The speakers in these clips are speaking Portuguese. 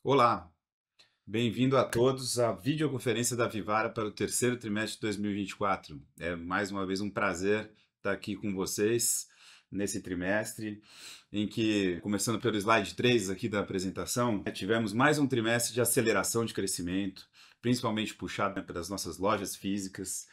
Olá, bem-vindo a todos à videoconferência da Vivara para o terceiro trimestre de 2024. É mais uma vez um prazer estar aqui com vocês nesse trimestre, em que, começando pelo slide 3 aqui da apresentação, tivemos mais um trimestre de aceleração de crescimento, principalmente puxado pelas nossas lojas físicas.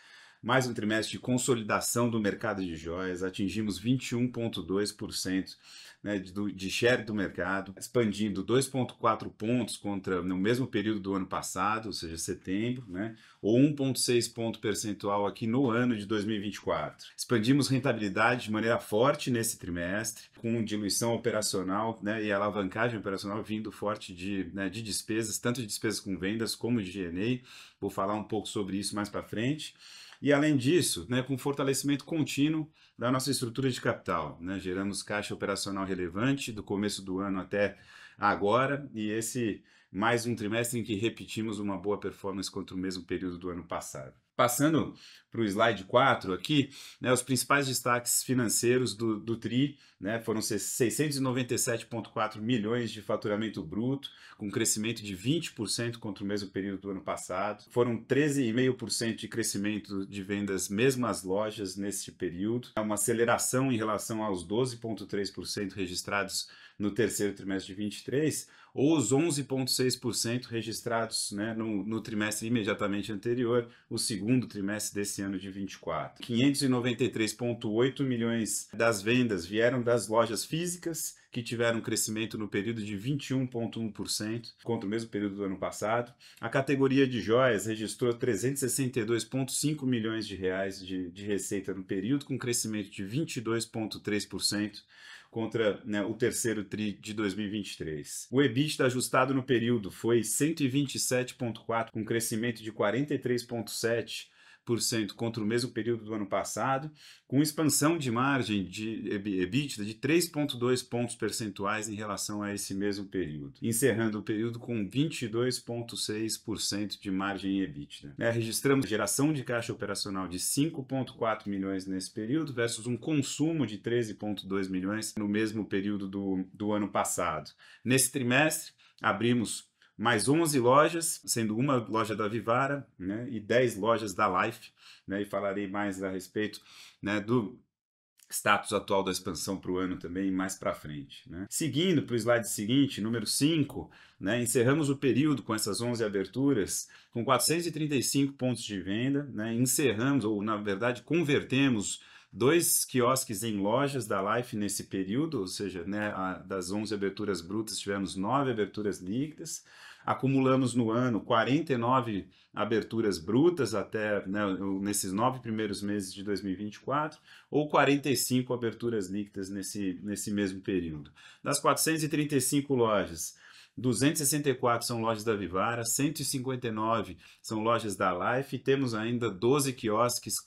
Mais um trimestre de consolidação do mercado de joias, atingimos 21,2%, né, de share do mercado, expandindo 2,4 pontos contra no mesmo período do ano passado, ou seja, setembro, né, ou 1,6 ponto percentual aqui no ano de 2024. Expandimos rentabilidade de maneira forte nesse trimestre, com diluição operacional, né, e alavancagem operacional vindo forte de despesas, tanto de despesas com vendas como de G&A. Vou falar um pouco sobre isso mais para frente. E além disso, né, com fortalecimento contínuo da nossa estrutura de capital, né, geramos caixa operacional relevante do começo do ano até agora, e esse mais um trimestre em que repetimos uma boa performance contra o mesmo período do ano passado. Passando para o slide 4 aqui, né, os principais destaques financeiros do TRI, né, foram 697,4 milhões de faturamento bruto, com crescimento de 20% contra o mesmo período do ano passado. Foram 13,5% de crescimento de vendas mesmo às lojas neste período, uma aceleração em relação aos 12,3% registrados no terceiro trimestre de 23, ou os 11,6% registrados, né, no trimestre imediatamente anterior, o segundo trimestre desse ano de 24. 593,8 milhões das vendas vieram das lojas físicas, que tiveram um crescimento no período de 21,1% contra o mesmo período do ano passado. A categoria de joias registrou 362,5 milhões de reais de receita no período, com crescimento de 22,3%. Contra, né, o terceiro TRI de 2023. O EBITDA ajustado no período foi 127,4, com crescimento de 43,7% contra o mesmo período do ano passado, com expansão de margem de EBITDA de 3,2 pontos percentuais em relação a esse mesmo período, encerrando o período com 22,6% de margem EBITDA. Registramos geração de caixa operacional de 5,4 milhões nesse período versus um consumo de 13,2 milhões no mesmo período do ano passado. Nesse trimestre, abrimos mais 11 lojas, sendo uma loja da Vivara, né, e 10 lojas da Life, né, e falarei mais a respeito, né, do status atual da expansão para o ano também mais para frente. Né. Seguindo para o slide seguinte, número 5, né, encerramos o período com essas 11 aberturas, com 435 pontos de venda, né, encerramos, ou na verdade convertemos 2 quiosques em lojas da Life nesse período, ou seja, né, das 11 aberturas brutas tivemos 9 aberturas líquidas, acumulamos no ano 49 aberturas brutas até, né, nesses 9 primeiros meses de 2024, ou 45 aberturas líquidas nesse mesmo período. Das 435 lojas, 264 são lojas da Vivara, 159 são lojas da Life, e temos ainda 12 quiosques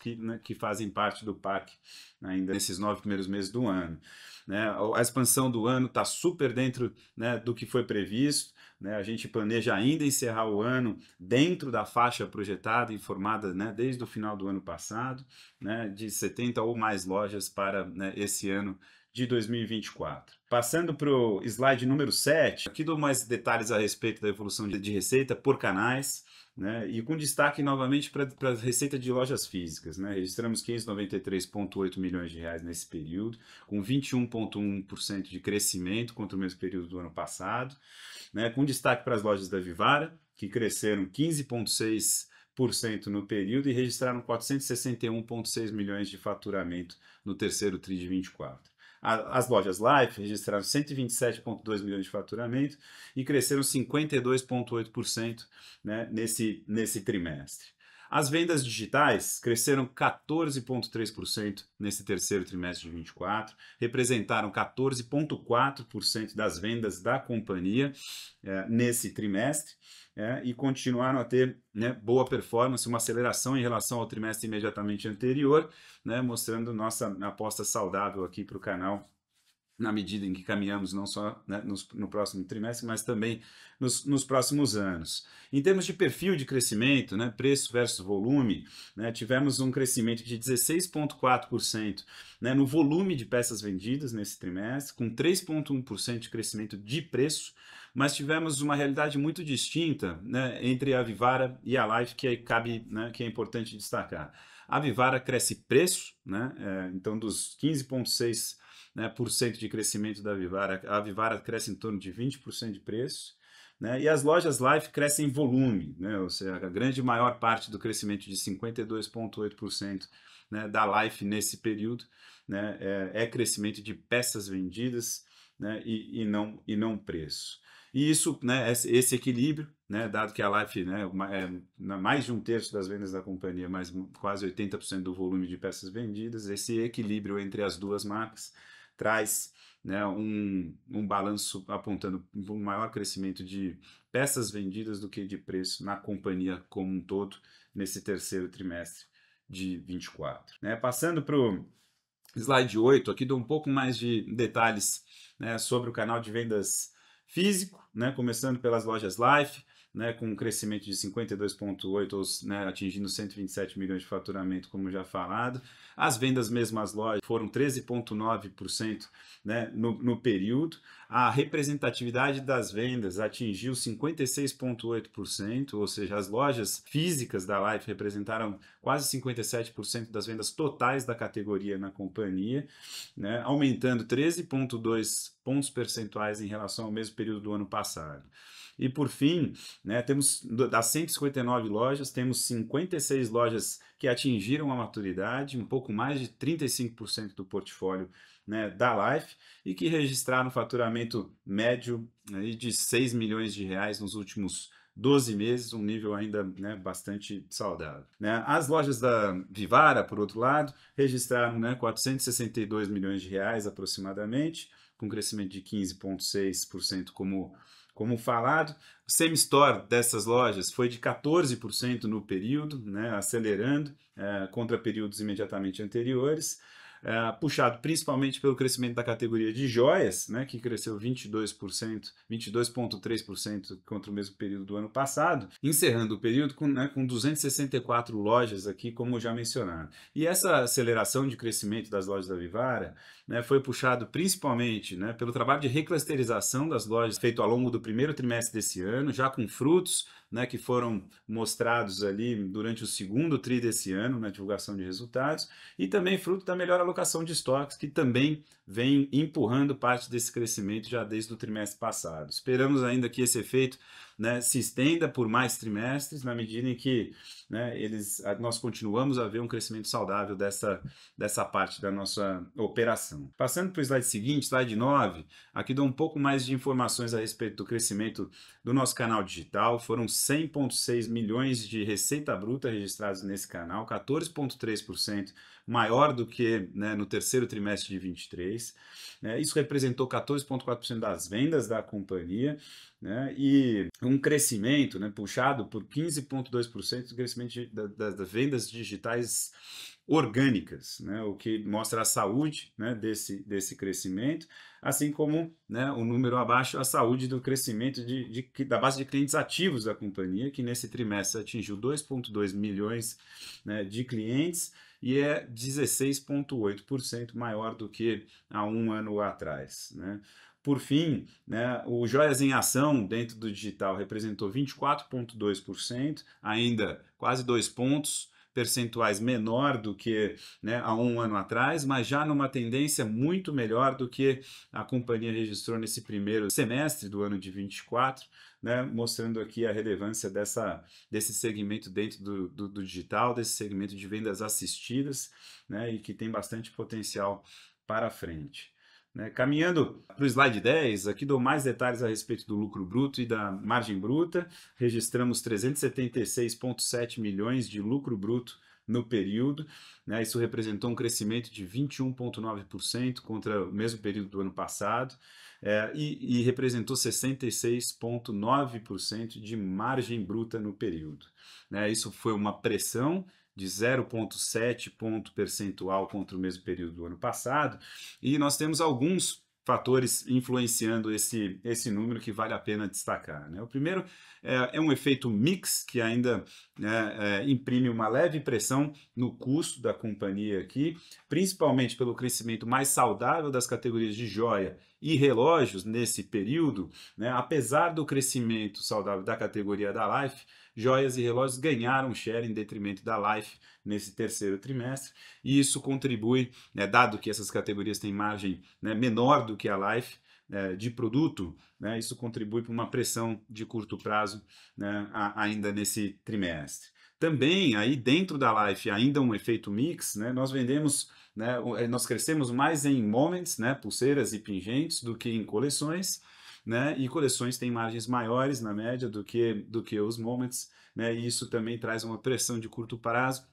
que fazem parte do parque ainda nesses 9 primeiros meses do ano. Né? A expansão do ano está super dentro, né, do que foi previsto. Né? A gente planeja ainda encerrar o ano dentro da faixa projetada, informada, né, desde o final do ano passado, né, de 70 ou mais lojas para, né, esse ano de 2024. Passando para o slide número 7, aqui dou mais detalhes a respeito da evolução de receita por canais, né, e com destaque novamente para a receita de lojas físicas. Né, registramos 593,8 milhões de reais nesse período, com 21,1% de crescimento contra o mesmo período do ano passado, né, com destaque para as lojas da Vivara, que cresceram 15,6% no período e registraram 461,6 milhões de faturamento no terceiro TRI de 24. As lojas Life registraram 127,2 milhões de faturamento e cresceram 52,8%, né, nesse trimestre. As vendas digitais cresceram 14,3% nesse terceiro trimestre de 24, representaram 14,4% das vendas da companhia nesse trimestre, e continuaram a ter, né, boa performance, uma aceleração em relação ao trimestre imediatamente anterior, né, mostrando nossa aposta saudável aqui para o canal na medida em que caminhamos não só, né, no próximo trimestre, mas também nos próximos anos. Em termos de perfil de crescimento, né, preço versus volume, né, tivemos um crescimento de 16,4%, né, no volume de peças vendidas nesse trimestre, com 3,1% de crescimento de preço, mas tivemos uma realidade muito distinta, né, entre a Vivara e a Life, que cabe, né, que é importante destacar. A Vivara cresce preço, né, então dos 15,6%, né, por cento de crescimento da Vivara, a Vivara cresce em torno de 20% de preço, né, e as lojas Life crescem em volume, né, ou seja, a grande maior parte do crescimento de 52,8%, né, da Life nesse período, né, é crescimento de peças vendidas, né, e não preço. E isso, né, esse equilíbrio, né, dado que a Life, né, mais de um terço das vendas da companhia, mas quase 80% do volume de peças vendidas, esse equilíbrio entre as duas marcas traz, né, um balanço apontando um maior crescimento de peças vendidas do que de preço na companhia como um todo nesse terceiro trimestre de 24. Né? Passando para o slide 8, aqui dou um pouco mais de detalhes, né, sobre o canal de vendas físico, né, começando pelas lojas Life, né, com um crescimento de 52,8%, né, atingindo 127 milhões de faturamento, como já falado. As vendas mesmo às lojas foram 13,9%, né, no período. A representatividade das vendas atingiu 56,8%, ou seja, as lojas físicas da Life representaram quase 57% das vendas totais da categoria na companhia, né, aumentando 13,2 pontos percentuais em relação ao mesmo período do ano passado. E por fim, né, temos das 159 lojas, temos 56 lojas que atingiram a maturidade, um pouco mais de 35% do portfólio, né, da Life, e que registraram um faturamento médio aí de 6 milhões de reais nos últimos 12 meses, um nível ainda, né, bastante saudável. Né? As lojas da Vivara, por outro lado, registraram, né, 462 milhões de reais aproximadamente, com crescimento de 15,6%, como falado. O semi-store dessas lojas foi de 14% no período, né, acelerando contra períodos imediatamente anteriores, puxado principalmente pelo crescimento da categoria de joias, né, que cresceu 22%, 22,3% contra o mesmo período do ano passado, encerrando o período com 264 lojas aqui, como já mencionado. E essa aceleração de crescimento das lojas da Vivara, né, foi puxado principalmente, né, pelo trabalho de reclusterização das lojas feito ao longo do primeiro trimestre desse ano, já com frutos, né, que foram mostrados ali durante o segundo tri desse ano, na divulgação de resultados, e também fruto da melhor alocação de estoques, que também vem empurrando parte desse crescimento já desde o trimestre passado. Esperamos ainda que esse efeito, né, se estenda por mais trimestres, na medida em que, né, nós continuamos a ver um crescimento saudável dessa parte da nossa operação. Passando para o slide seguinte, slide 9, aqui dou um pouco mais de informações a respeito do crescimento do nosso canal digital. Foram 100,6 milhões de receita bruta registrados nesse canal, 14,3% maior do que, né, no terceiro trimestre de 23. Isso representou 14,4% das vendas da companhia, né, e um crescimento, né, puxado por 15,2% do crescimento das vendas digitais orgânicas, né, o que mostra a saúde, né, desse crescimento, assim como, né, o número abaixo, a saúde do crescimento da base de clientes ativos da companhia, que nesse trimestre atingiu 2,2 milhões, né, de clientes, e é 16,8% maior do que há um ano atrás. Né? Por fim, né, o Joias em Ação dentro do digital representou 24,2%, ainda quase 2 pontos percentuais menor do que, né, há um ano atrás, mas já numa tendência muito melhor do que a companhia registrou nesse primeiro semestre do ano de 24, né, mostrando aqui a relevância desse segmento dentro do digital, desse segmento de vendas assistidas, né, e que tem bastante potencial para frente. Né? Caminhando para o slide 10, aqui dou mais detalhes a respeito do lucro bruto e da margem bruta. Registramos 376,7 milhões de lucro bruto no período, né? Isso representou um crescimento de 21,9% contra o mesmo período do ano passado, e representou 66,9% de margem bruta no período. Né? Isso foi uma pressão de 0,7 ponto percentual contra o mesmo período do ano passado, e nós temos alguns fatores influenciando esse número que vale a pena destacar, né? O primeiro é um efeito mix que ainda, né, imprime uma leve pressão no custo da companhia aqui, principalmente pelo crescimento mais saudável das categorias de joia e relógios nesse período, né? Apesar do crescimento saudável da categoria da Life, joias e relógios ganharam share em detrimento da Life nesse terceiro trimestre, e isso contribui, né, dado que essas categorias têm margem, né, menor do que a Life, de produto, né, isso contribui para uma pressão de curto prazo, né, ainda nesse trimestre. Também aí dentro da Life ainda um efeito mix, né, nós vendemos, né, nós crescemos mais em moments, né, pulseiras e pingentes, do que em coleções, né, e coleções têm margens maiores na média do que os moments, né, e isso também traz uma pressão de curto prazo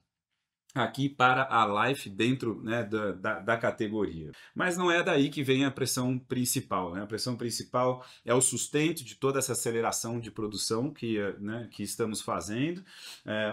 aqui para a Life dentro, né, da categoria. Mas não é daí que vem a pressão principal, né? A pressão principal é o sustento de toda essa aceleração de produção né, que estamos fazendo,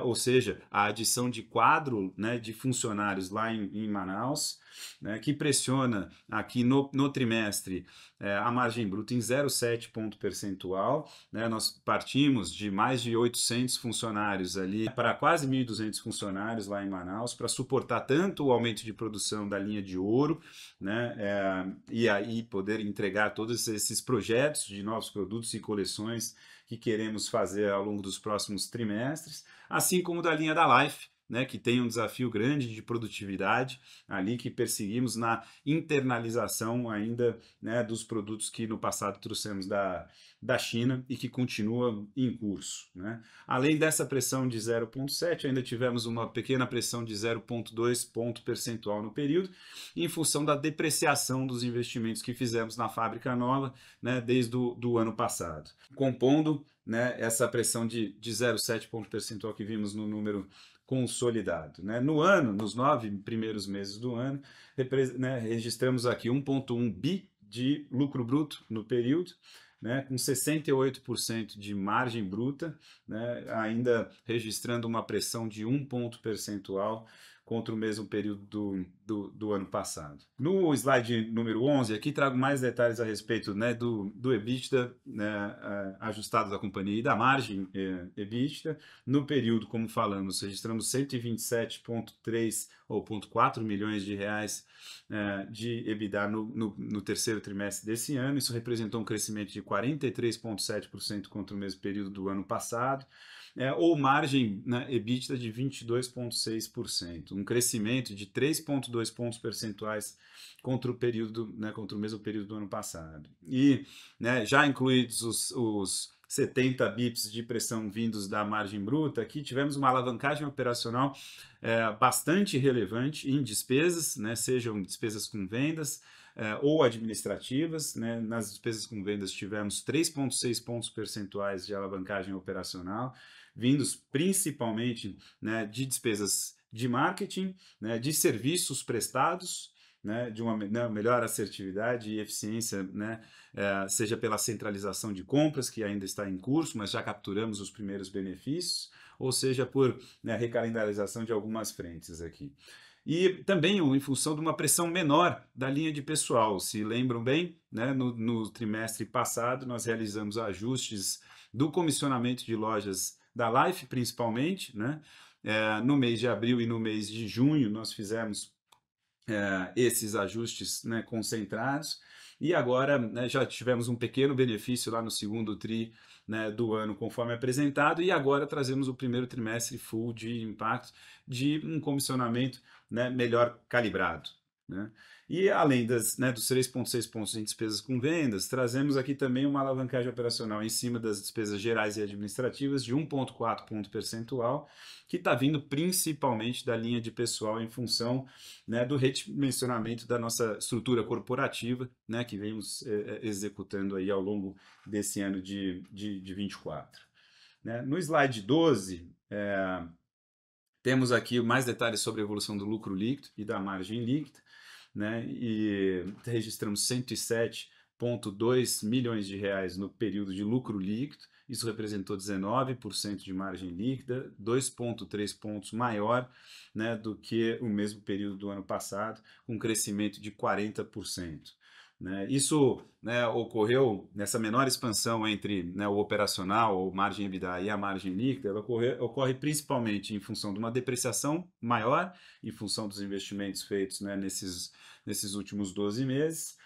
ou seja, a adição de quadro, né, de funcionários lá em Manaus, né, que pressiona aqui no trimestre a margem bruta em 0,7 ponto percentual, né? Nós partimos de mais de 800 funcionários ali para quase 1.200 funcionários lá em Manaus para suportar tanto o aumento de produção da linha de ouro, né, e aí poder entregar todos esses projetos de novos produtos e coleções que queremos fazer ao longo dos próximos trimestres, assim como da linha da Life, né, que tem um desafio grande de produtividade ali que perseguimos na internalização ainda, né, dos produtos que no passado trouxemos da China e que continua em curso, né? Além dessa pressão de 0,7, ainda tivemos uma pequena pressão de 0,2 ponto percentual no período, em função da depreciação dos investimentos que fizemos na fábrica nova, né, desde do ano passado. Compondo, né, essa pressão de 0,7 ponto percentual que vimos no número consolidado, né? No ano, nos 9 primeiros meses do ano, né, registramos aqui 1,1 bi de lucro bruto no período, né, com 68% de margem bruta, né, ainda registrando uma pressão de 1 ponto percentual contra o mesmo período do ano passado. No slide número 11, aqui trago mais detalhes a respeito, né, do EBITDA, né, ajustado da companhia e da margem EBITDA. No período, como falamos, registramos 127,3 ou 0,4 milhões de reais de EBITDA no terceiro trimestre desse ano. Isso representou um crescimento de 43,7% contra o mesmo período do ano passado, ou margem, né, EBITDA de 22,6%, um crescimento de 3,2 pontos percentuais contra contra o mesmo período do ano passado. E, né, já incluídos os 70 bips de pressão vindos da margem bruta, aqui tivemos uma alavancagem operacional bastante relevante em despesas, né, sejam despesas com vendas ou administrativas, né. Nas despesas com vendas tivemos 3,6 pontos percentuais de alavancagem operacional, vindos principalmente, né, de despesas de marketing, né, de serviços prestados, né, de uma melhor assertividade e eficiência, né, seja pela centralização de compras, que ainda está em curso, mas já capturamos os primeiros benefícios, ou seja por, né, recalendarização de algumas frentes aqui. E também em função de uma pressão menor da linha de pessoal. Se lembram bem, né, no trimestre passado nós realizamos ajustes do comissionamento de lojas da Life, principalmente, né? No mês de abril e no mês de junho nós fizemos esses ajustes, né, concentrados, e agora, né, já tivemos um pequeno benefício lá no segundo tri, né, do ano, conforme apresentado, e agora trazemos o primeiro trimestre full de impacto de um comissionamento, né, melhor calibrado, né? E além né, dos 3,6 pontos em despesas com vendas, trazemos aqui também uma alavancagem operacional em cima das despesas gerais e administrativas de 1,4 ponto percentual, que está vindo principalmente da linha de pessoal em função, né, do redimensionamento da nossa estrutura corporativa, né, que vemos executando aí ao longo desse ano de 24. Né? No slide 12, temos aqui mais detalhes sobre a evolução do lucro líquido e da margem líquida, né? E registramos 107,2 milhões de reais no período de lucro líquido. Isso representou 19% de margem líquida, 2,3 pontos maior, né, do que o mesmo período do ano passado, com um crescimento de 40%. né? Isso, né, ocorreu nessa menor expansão entre, né, o operacional, ou margem EBITDA e a margem líquida, ela ocorre principalmente em função de uma depreciação maior, em função dos investimentos feitos, né, nesses últimos 12 meses,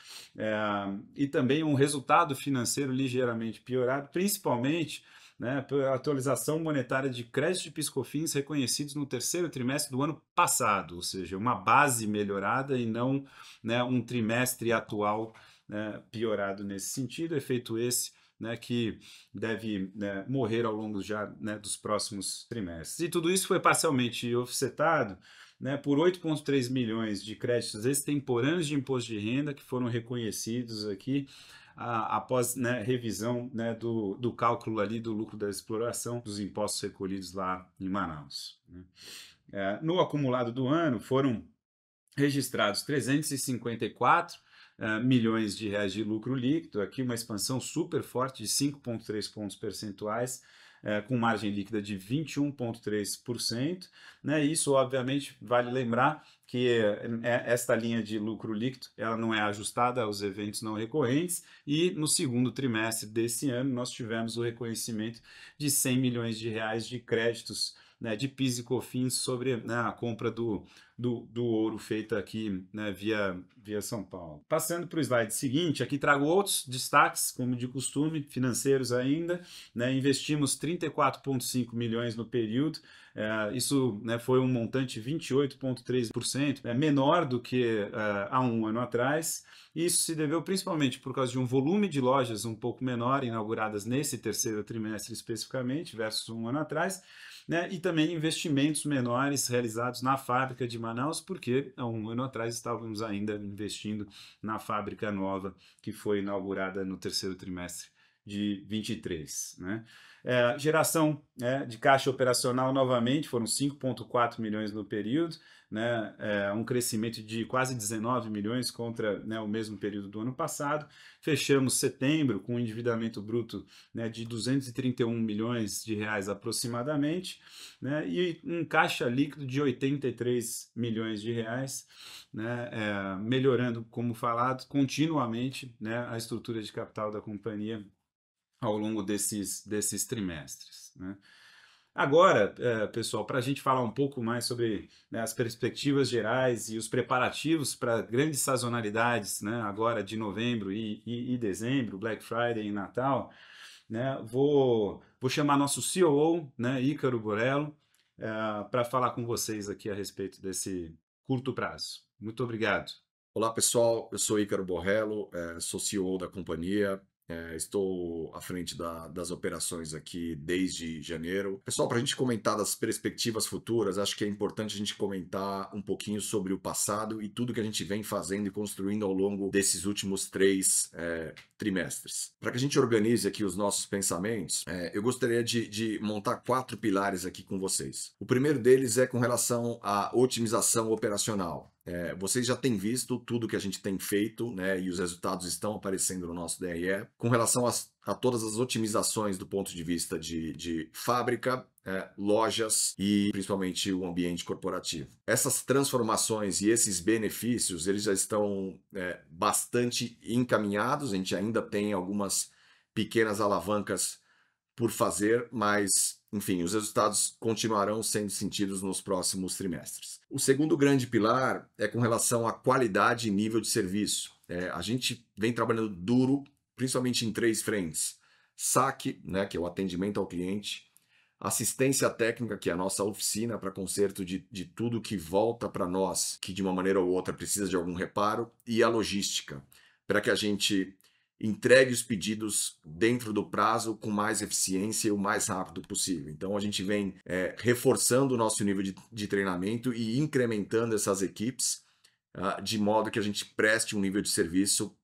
e também um resultado financeiro ligeiramente piorado, principalmente, né, pela atualização monetária de créditos de PIS/COFINS reconhecidos no terceiro trimestre do ano passado, ou seja, uma base melhorada e não, né, um trimestre atual, né, piorado nesse sentido, efeito esse, né, que deve, né, morrer ao longo já, né, dos próximos trimestres. E tudo isso foi parcialmente offsetado, né, por 8,3 milhões de créditos extemporâneos de imposto de renda que foram reconhecidos aqui após, né, revisão, né, do cálculo ali do lucro da exploração dos impostos recolhidos lá em Manaus, né. No acumulado do ano foram registrados 354 milhões de reais de lucro líquido, aqui uma expansão super forte de 5,3 pontos percentuais, com margem líquida de 21,3%, né? Isso, obviamente, vale lembrar que esta linha de lucro líquido ela não é ajustada aos eventos não recorrentes, e no segundo trimestre desse ano nós tivemos o reconhecimento de 100 milhões de reais de créditos, né, de PIS e COFINS sobre, né, a compra do ouro feita aqui, né, via São Paulo. Passando para o slide seguinte, aqui trago outros destaques, como de costume, financeiros ainda, né, investimos 34,5 milhões no período, isso, né, foi um montante 28,3%, menor do que há um ano atrás. Isso se deveu principalmente por causa de um volume de lojas um pouco menor, inauguradas nesse terceiro trimestre especificamente, versus um ano atrás, né, e também investimentos menores realizados na fábrica de Manaus, porque há um ano atrás estávamos ainda investindo na fábrica nova que foi inaugurada no terceiro trimestre de 23, né? Geração, né, de caixa operacional novamente foram 5,4 milhões no período, né, um crescimento de quase 19 milhões contra, né, o mesmo período do ano passado. Fechamos setembro com um endividamento bruto, né, de 231 milhões de reais aproximadamente, né, e um caixa líquido de 83 milhões de reais, né, melhorando, como falado, continuamente, né, a estrutura de capital da companhia ao longo desses trimestres, né. Agora, pessoal, para a gente falar um pouco mais sobre, né, as perspectivas gerais e os preparativos para grandes sazonalidades, né, agora de novembro e dezembro, Black Friday e Natal, né, vou chamar nosso COO, né, Ícaro Borello, para falar com vocês aqui a respeito desse curto prazo. Muito obrigado. Olá pessoal, eu sou Ícaro Borrello, sou CEO da companhia, estou à frente das operações aqui desde janeiro. Pessoal, para a gente comentar das perspectivas futuras, acho que é importante a gente comentar um pouquinho sobre o passado e tudo que a gente vem fazendo e construindo ao longo desses últimos 3 trimestres. Para que a gente organize aqui os nossos pensamentos, eu gostaria de montar 4 pilares aqui com vocês. O primeiro deles é com relação à otimização operacional. Vocês já têm visto tudo que a gente tem feito, né, e os resultados estão aparecendo no nosso DRE, com relação a todas as otimizações do ponto de vista de fábrica, lojas e principalmente o ambiente corporativo. Essas transformações e esses benefícios, eles já estão bastante encaminhados, a gente ainda tem algumas pequenas alavancas por fazer, mas, enfim, os resultados continuarão sendo sentidos nos próximos trimestres. O segundo grande pilar é com relação à qualidade e nível de serviço. A gente vem trabalhando duro, principalmente em 3 frentes. SAC, né, que é o atendimento ao cliente, assistência técnica, que é a nossa oficina para conserto de tudo que volta para nós, que de uma maneira ou outra precisa de algum reparo, e a logística, para que a gente entregue os pedidos dentro do prazo com mais eficiência e o mais rápido possível. Então a gente vem reforçando o nosso nível de treinamento e incrementando essas equipes de modo que a gente preste um nível de serviço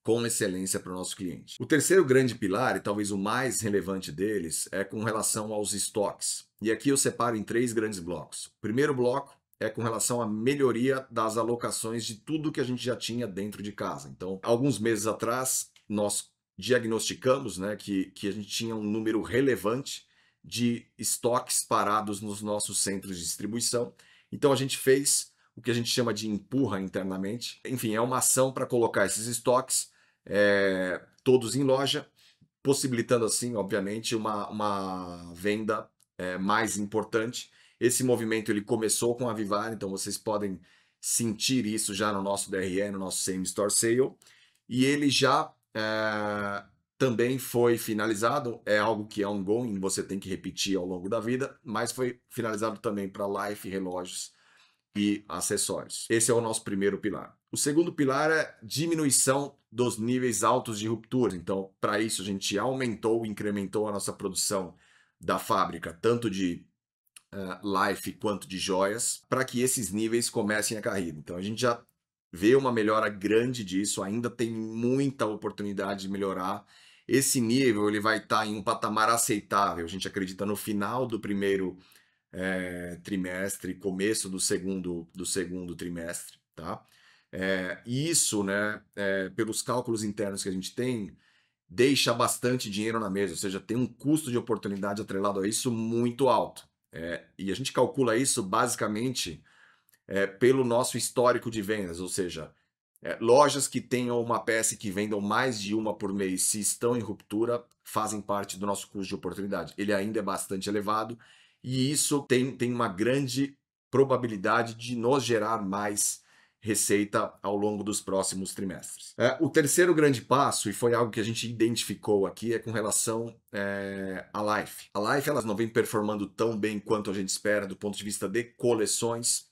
com excelência para o nosso cliente. O terceiro grande pilar, e talvez o mais relevante deles, é com relação aos estoques. E aqui eu separo em 3 grandes blocos. O primeiro bloco é com relação à melhoria das alocações de tudo que a gente já tinha dentro de casa. Então, alguns meses atrás, nós diagnosticamos, né, que a gente tinha um número relevante de estoques parados nos nossos centros de distribuição. Então, a gente fez o que a gente chama de empurra internamente. Enfim, é uma ação para colocar esses estoques todos em loja, possibilitando assim, obviamente, uma venda mais importante. Esse movimento ele começou com a Vivara, então vocês podem sentir isso já no nosso DRE, no nosso Same Store Sale, e ele já também foi finalizado, é algo que é ongoing, você tem que repetir ao longo da vida, mas foi finalizado também para Life, relógios e acessórios. Esse é o nosso primeiro pilar. O segundo pilar é diminuição dos níveis altos de ruptura. Então, para isso, a gente incrementou a nossa produção da fábrica, tanto de Life quanto de joias, para que esses níveis comecem a cair. Então, a gente já vê uma melhora grande disso, ainda tem muita oportunidade de melhorar. Esse nível ele vai estar em um patamar aceitável. A gente acredita no final do primeiro trimestre, começo do segundo trimestre, tá? Isso, né, pelos cálculos internos que a gente tem, deixa bastante dinheiro na mesa, ou seja, tem um custo de oportunidade atrelado a isso muito alto. E a gente calcula isso basicamente pelo nosso histórico de vendas, ou seja, lojas que tenham uma peça que vendam mais de uma por mês, se estão em ruptura, fazem parte do nosso custo de oportunidade. Ele ainda é bastante elevado e isso tem uma grande probabilidade de nos gerar mais receita ao longo dos próximos trimestres. O terceiro grande passo, e foi algo que a gente identificou aqui, é com relação à Life. A Life ela não vem performando tão bem quanto a gente espera do ponto de vista de coleções.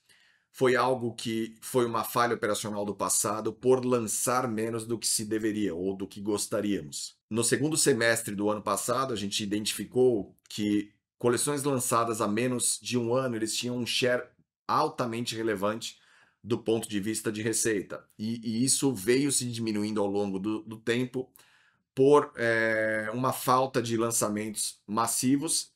Foi algo que foi uma falha operacional do passado por lançar menos do que se deveria ou do que gostaríamos. No segundo semestre do ano passado, a gente identificou que coleções lançadas há menos de um ano, eles tinham um share altamente relevante do ponto de vista de receita. E isso veio se diminuindo ao longo do tempo por uma falta de lançamentos massivos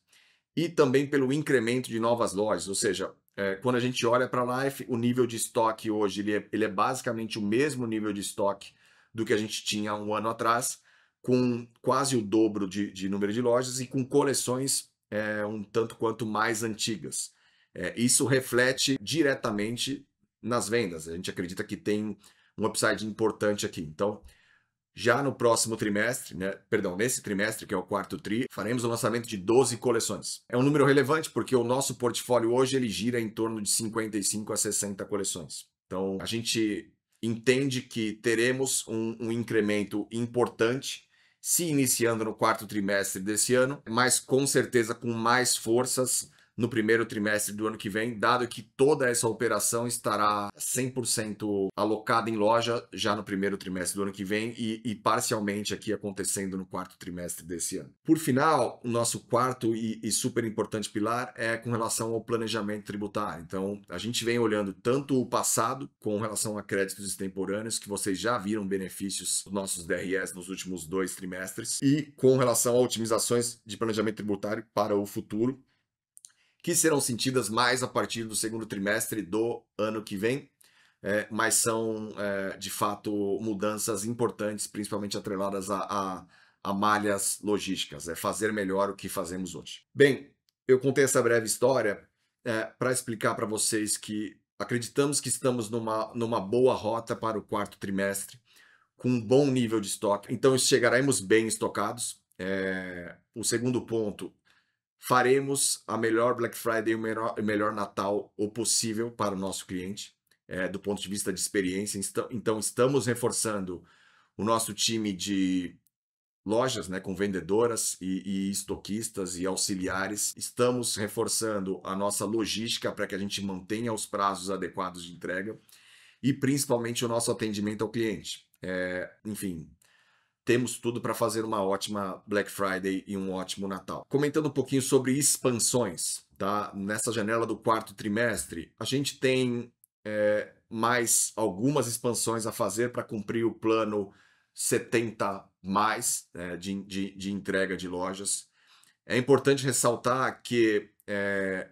e também pelo incremento de novas lojas, ou seja, quando a gente olha para a Life, o nível de estoque hoje ele é basicamente o mesmo nível de estoque do que a gente tinha um ano atrás, com quase o dobro de número de lojas e com coleções um tanto quanto mais antigas. Isso reflete diretamente nas vendas. A gente acredita que tem um upside importante aqui. Então, já no próximo trimestre, nesse trimestre, que é o quarto tri, faremos o lançamento de 12 coleções. É um número relevante porque o nosso portfólio hoje ele gira em torno de 55 a 60 coleções. Então, a gente entende que teremos um incremento importante se iniciando no quarto trimestre desse ano, mas com certeza com mais forças no primeiro trimestre do ano que vem, dado que toda essa operação estará 100% alocada em loja já no primeiro trimestre do ano que vem e parcialmente aqui acontecendo no quarto trimestre desse ano. Por final, o nosso quarto e super importante pilar é com relação ao planejamento tributário. Então, a gente vem olhando tanto o passado com relação a créditos extemporâneos, que vocês já viram benefícios dos nossos DRS nos últimos 2 trimestres, e com relação a otimizações de planejamento tributário para o futuro, que serão sentidas mais a partir do segundo trimestre do ano que vem, mas são, de fato, mudanças importantes, principalmente atreladas a malhas logísticas, fazer melhor o que fazemos hoje. Bem, eu contei essa breve história para explicar para vocês que acreditamos que estamos numa boa rota para o quarto trimestre, com um bom nível de estoque, então chegaremos bem estocados. O segundo ponto, faremos a melhor Black Friday e o melhor Natal o possível para o nosso cliente, do ponto de vista de experiência. Então, estamos reforçando o nosso time de lojas, com vendedoras e estoquistas e auxiliares. Estamos reforçando a nossa logística para que a gente mantenha os prazos adequados de entrega e principalmente o nosso atendimento ao cliente. Enfim, temos tudo para fazer uma ótima Black Friday e um ótimo Natal. Comentando um pouquinho sobre expansões, tá? Nessa janela do quarto trimestre, a gente tem mais algumas expansões a fazer para cumprir o plano 70 mais de entrega de lojas. É importante ressaltar que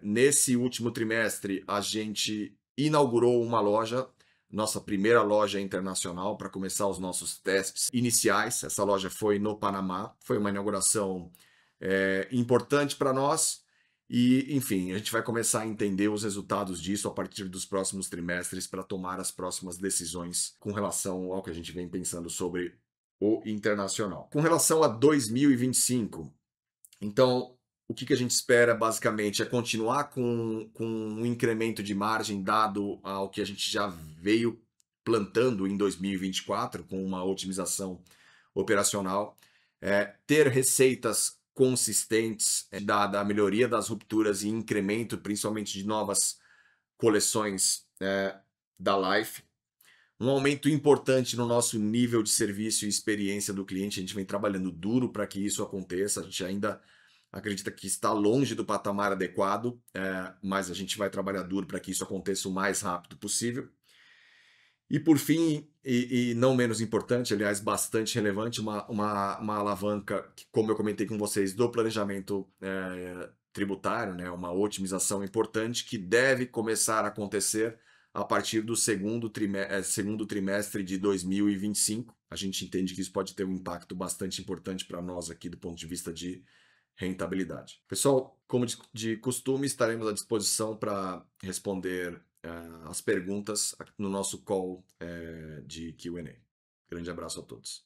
nesse último trimestre a gente inaugurou uma loja, nossa primeira loja internacional, para começar os nossos testes iniciais. Essa loja foi no Panamá, foi uma inauguração importante para nós E, enfim, a gente vai começar a entender os resultados disso a partir dos próximos trimestres para tomar as próximas decisões com relação ao que a gente vem pensando sobre o internacional. Com relação a 2025, então, o que a gente espera basicamente é continuar com um incremento de margem dado ao que a gente já veio plantando em 2024, com uma otimização operacional, ter receitas consistentes, dada a melhoria das rupturas e incremento, principalmente de novas coleções da Life. Um aumento importante no nosso nível de serviço e experiência do cliente. A gente vem trabalhando duro para que isso aconteça. A gente ainda acredita que está longe do patamar adequado, mas a gente vai trabalhar duro para que isso aconteça o mais rápido possível. E por fim, e não menos importante, aliás, bastante relevante, uma alavanca, que, como eu comentei com vocês, do planejamento tributário, né, uma otimização importante que deve começar a acontecer a partir do segundo trimestre de 2025. A gente entende que isso pode ter um impacto bastante importante para nós aqui do ponto de vista de rentabilidade. Pessoal, como de costume, estaremos à disposição para responder as perguntas no nosso call de Q&A. Grande abraço a todos.